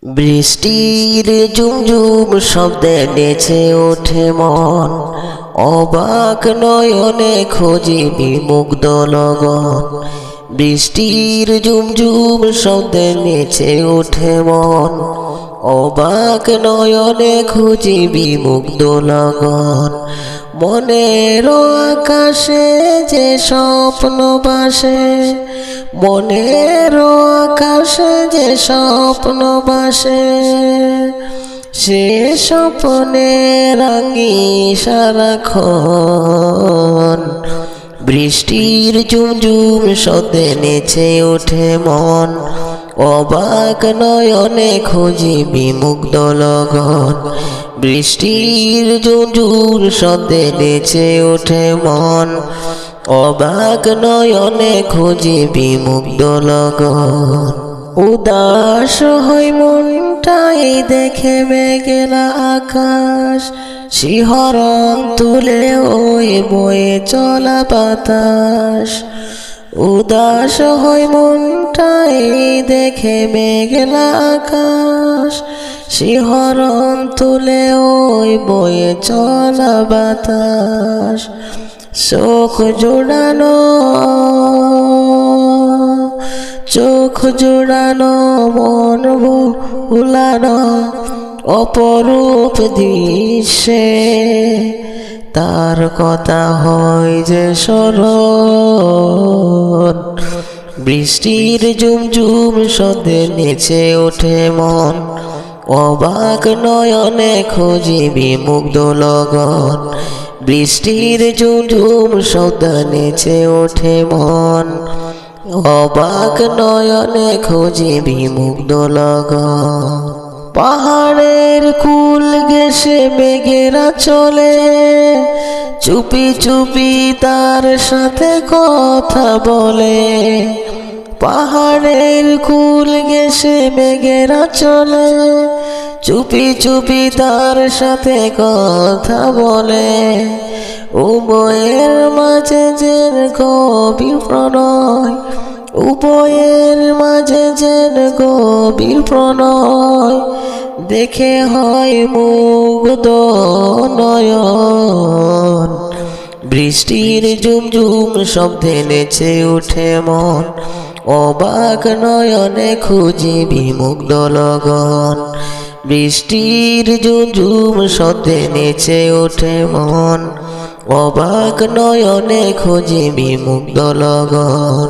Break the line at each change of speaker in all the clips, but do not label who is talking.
বৃষ্টির ঝুমঝুম শব্দে নেচে ওঠে মন, অবাক নয়নে খোঁজিবি মুগ্ধ লগন। বৃষ্টির ঝুমঝুম শব্দে নেচে ওঠে মন, অবাক নয়নে খুঁজিবি মুগ্ধ লগন। মনের আকাশে যে স্বপ্ন বাসে, মনের আকাশে যে স্বপ্ন বাসে, সে স্বপ্নে রাঙি সারাক্ষণ। বৃষ্টির ঝুমঝুম শব্দে নেচে ওঠে মন, অবাক নয়নে খুঁজিবি মুগ্ধ লগন। বৃষ্টির ঝুমঝুম শব্দে নেচে ওঠে মন, অবাক নয়নে খুঁজিবি মুগ্ধ লগন। উদাস হই মনটাই দেখে মেঘলা আকাশ, শিহরণ তুলে ওই বয়ে চলা বাতাস। উদাস হই মনটাই দেখে মেঘলা আকাশ, শিহরণ তুলে ওই বয়ে চলা বাতাস। চোখ জোড়ানো, চোখ জোড়ানো, মন ভুলানো অপরূপ দৃশ্যে, তার কথা হয় যে স্মরণ। বৃষ্টির ঝুমঝুম শব্দে নেচে ওঠে মন, অবাক নয়নে খুঁজিবি মুগ্ধ লগন। বৃষ্টির ঝুমঝুম শব্দে নেচে ওঠে মন, অবাক নয়নে খুঁজিবি মুগ্ধ লগন। পাহাড়ের কুল ঘেঁষে মেঘেরা চলে, চুপি চুপি তার সাথে কথা বলে। পাহাড়ের কুল ঘেঁষে মেঘেরা চলে, চুপি চুপি তার সাথে কথা বলে। উভয়ের মাঝে যেন গভীর প্রণয়, উভয়ের মাঝে যেন গভীর প্রণয়, দেখে হয় মুগ্ধ নয়ন। বৃষ্টির ঝুমঝুম শব্দে নেচে ওঠে মন, অবাক নয়নে খুঁজিবি মুগ্ধ লগন। বৃষ্টির ঝুমঝুম শব্দে নেচে ওঠে মন, অবাক নয়নে খুঁজিবি মুগ্ধ লগন।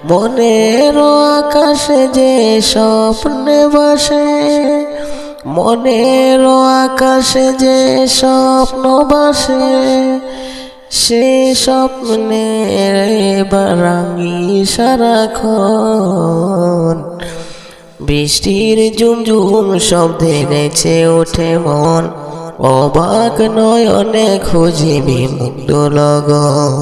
মনের আকাশে যে স্বপ্নে বাসে, মনের আকাশে যে স্বপ্ন বাসে, সে স্বপ্নে বারাঙ্গি সারাক্ষণ। বৃষ্টির ঝুমঝুম শব্দে নেচে ওঠে মন, অবাক নয়নে খুঁজিবি মুগ্ধ লগন।